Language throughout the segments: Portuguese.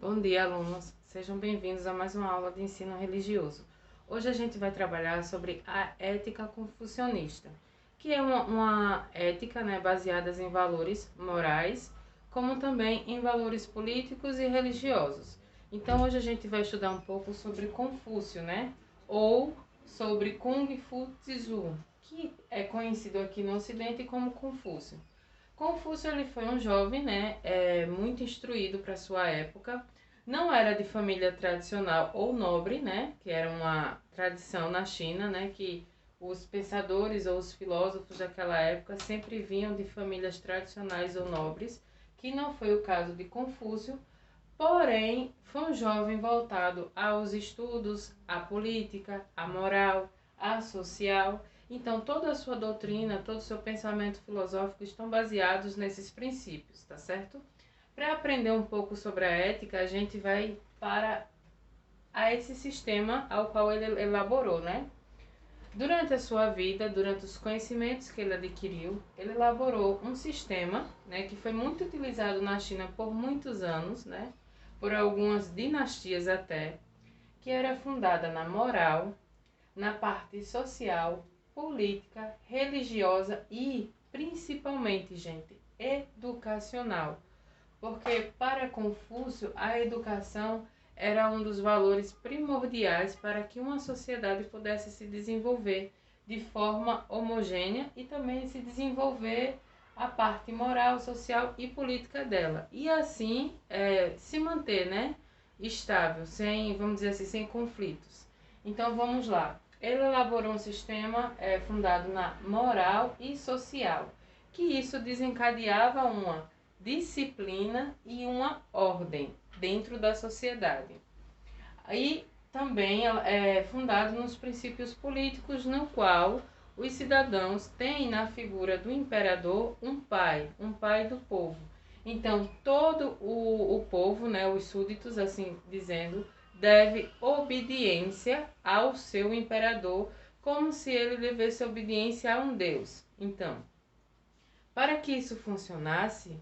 Bom dia, alunos. Sejam bem-vindos a mais uma aula de ensino religioso. Hoje a gente vai trabalhar sobre a ética confucionista, que é uma ética, baseada em valores morais, como também em valores políticos e religiosos. Então, hoje a gente vai estudar um pouco sobre Confúcio, ou sobre Kung Fu Tzu, que é conhecido aqui no Ocidente como Confúcio. Confúcio ele foi um jovem, muito instruído para sua época. Não era de família tradicional ou nobre, que era uma tradição na China, que os pensadores ou os filósofos daquela época sempre vinham de famílias tradicionais ou nobres, que não foi o caso de Confúcio. Porém, foi um jovem voltado aos estudos, à política, à moral, à social. Então, toda a sua doutrina, todo o seu pensamento filosófico estão baseados nesses princípios, tá certo? Para aprender um pouco sobre a ética, a gente vai para esse sistema ao qual ele elaborou, Durante a sua vida, durante os conhecimentos que ele adquiriu, ele elaborou um sistema, que foi muito utilizado na China por muitos anos, por algumas dinastias até, que era fundada na moral, na parte social, política, religiosa e, principalmente, gente, educacional. Porque para Confúcio a educação era um dos valores primordiais para que uma sociedade pudesse se desenvolver de forma homogênea e também se desenvolver a parte moral, social e política dela. E assim se manter, estável, sem, vamos dizer assim, sem conflitos. Então vamos lá. Ele elaborou um sistema fundado na moral e social, que isso desencadeava uma disciplina e uma ordem dentro da sociedade. E também é fundado nos princípios políticos, no qual os cidadãos têm na figura do imperador um pai do povo. Então, todo o povo, os súditos, assim dizendo, deve obediência ao seu imperador, como se ele devesse obediência a um deus. Então, para que isso funcionasse,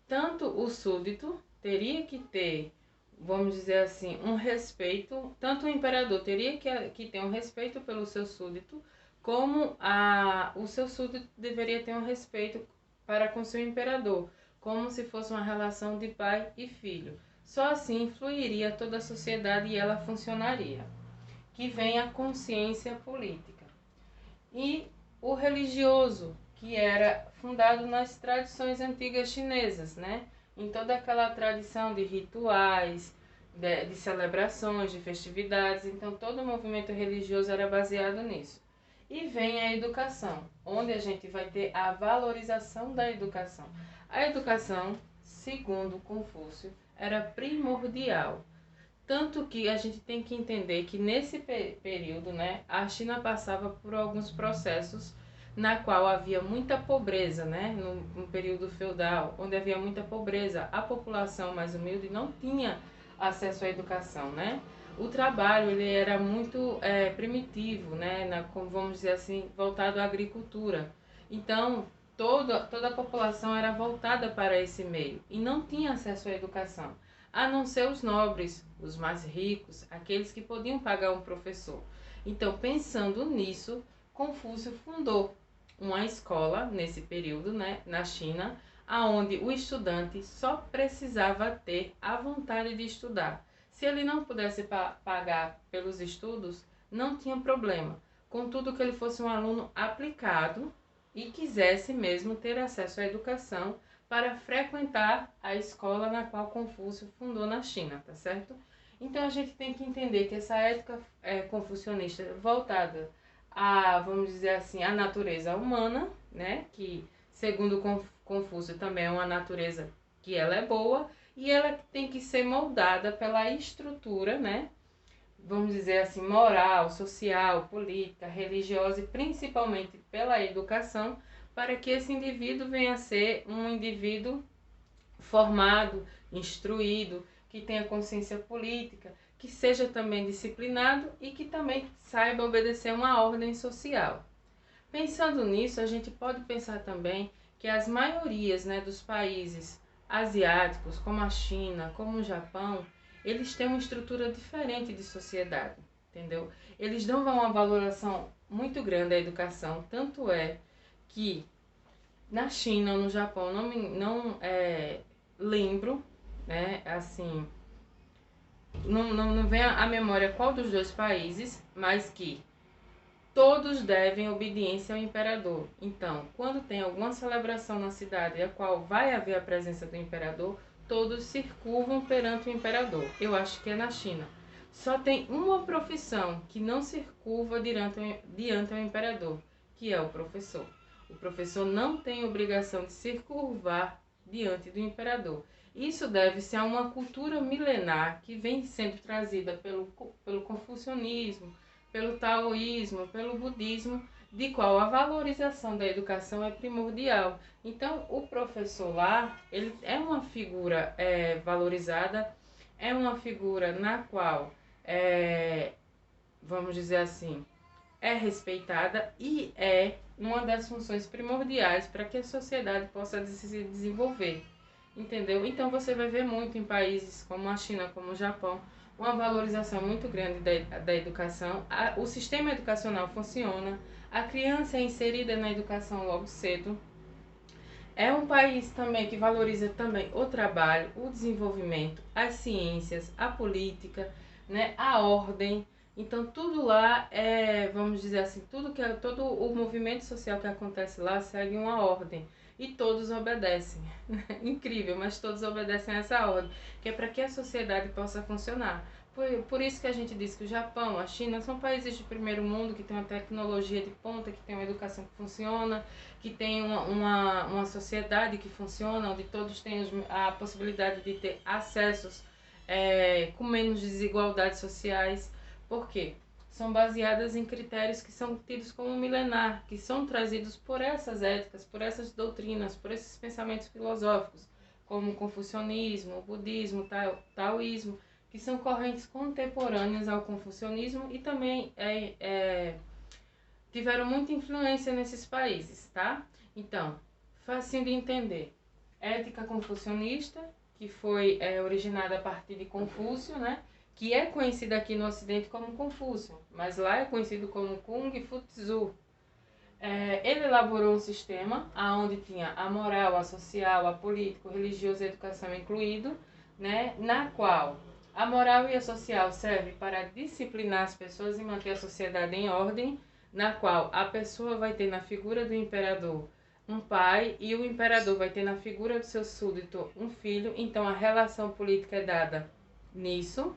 tanto o súdito teria que ter, vamos dizer assim, um respeito, tanto o imperador teria que ter um respeito pelo seu súdito, como o seu súdito deveria ter um respeito para com seu imperador, como se fosse uma relação de pai e filho. Só assim fluiria toda a sociedade e ela funcionaria. Que vem a consciência política. E o religioso, que era fundado nas tradições antigas chinesas, em toda aquela tradição de rituais, de celebrações, de festividades. Então, todo o movimento religioso era baseado nisso. E vem a educação, onde a gente vai ter a valorização da educação. A educação, segundo Confúcio, era primordial. Tanto que a gente tem que entender que nesse período, a China passava por alguns processos na qual havia muita pobreza, no período feudal, onde havia muita pobreza. A população mais humilde não tinha acesso à educação, O trabalho ele era muito primitivo, como vamos dizer assim, voltado à agricultura. Então, toda a população era voltada para esse meio e não tinha acesso à educação, a não ser os nobres, os mais ricos, aqueles que podiam pagar um professor. Então, pensando nisso, Confúcio fundou uma escola nesse período, na China, aonde o estudante só precisava ter a vontade de estudar. Se ele não pudesse pagar pelos estudos, não tinha problema, contudo que ele fosse um aluno aplicado e quisesse mesmo ter acesso à educação para frequentar a escola na qual Confúcio fundou na China, tá certo? Então a gente tem que entender que essa ética confucionista voltada a, vamos dizer assim, a natureza humana, que segundo Confúcio também é uma natureza que ela é boa e ela tem que ser moldada pela estrutura, vamos dizer assim, moral, social, política, religiosa e principalmente pela educação, para que esse indivíduo venha a ser um indivíduo formado, instruído, que tenha consciência política, que seja também disciplinado e que também saiba obedecer uma ordem social. Pensando nisso, a gente pode pensar também que as maiorias dos países asiáticos, como a China, como o Japão, eles têm uma estrutura diferente de sociedade, entendeu? Eles dão uma valoração muito grande à educação, tanto é que na China ou no Japão, não lembro, né, assim, não vem à memória qual dos dois países, mas que todos devem obediência ao imperador. Então, quando tem alguma celebração na cidade a qual vai haver a presença do imperador, todos se curvam perante o imperador. Eu acho que é na China. Só tem uma profissão que não se curva diante ao imperador, que é o professor. O professor não tem obrigação de se curvar diante do imperador. Isso deve-se a uma cultura milenar que vem sendo trazida pelo confucionismo, pelo taoísmo, pelo budismo, de qual a valorização da educação é primordial. Então, o professor lá, ele é uma figura valorizada, é uma figura na qual, vamos dizer assim, é respeitada e é uma das funções primordiais para que a sociedade possa se desenvolver. Entendeu? Então você vai ver muito em países como a China, como o Japão, uma valorização muito grande da educação. O sistema educacional funciona, a criança é inserida na educação logo cedo. É um país também que valoriza também o trabalho, o desenvolvimento, as ciências, a política, né, a ordem. Então tudo lá vamos dizer assim, todo o movimento social que acontece lá segue uma ordem e todos obedecem. Incrível, mas todos obedecem a essa ordem, que é para que a sociedade possa funcionar. Por isso que a gente diz que o Japão, a China são países de primeiro mundo que têm uma tecnologia de ponta, que tem uma educação que funciona, que tem uma sociedade que funciona, onde todos têm a possibilidade de ter acessos com menos desigualdades sociais. Por quê? São baseadas em critérios que são tidos como milenar, que são trazidos por essas éticas, por essas doutrinas, por esses pensamentos filosóficos, como o confucionismo, o budismo, o taoísmo, que são correntes contemporâneas ao confucionismo e também tiveram muita influência nesses países, tá? Então, facinho de entender. Ética confucionista, que foi originada a partir de Confúcio, né? Que é conhecida aqui no Ocidente como Confúcio, mas lá é conhecido como Kung Fu Tzu. Ele elaborou um sistema onde tinha a moral, a social, a político, religioso e a educação incluído, né? Na qual a moral e a social serve para disciplinar as pessoas e manter a sociedade em ordem, na qual a pessoa vai ter na figura do imperador um pai e o imperador vai ter na figura do seu súdito um filho. Então a relação política é dada nisso.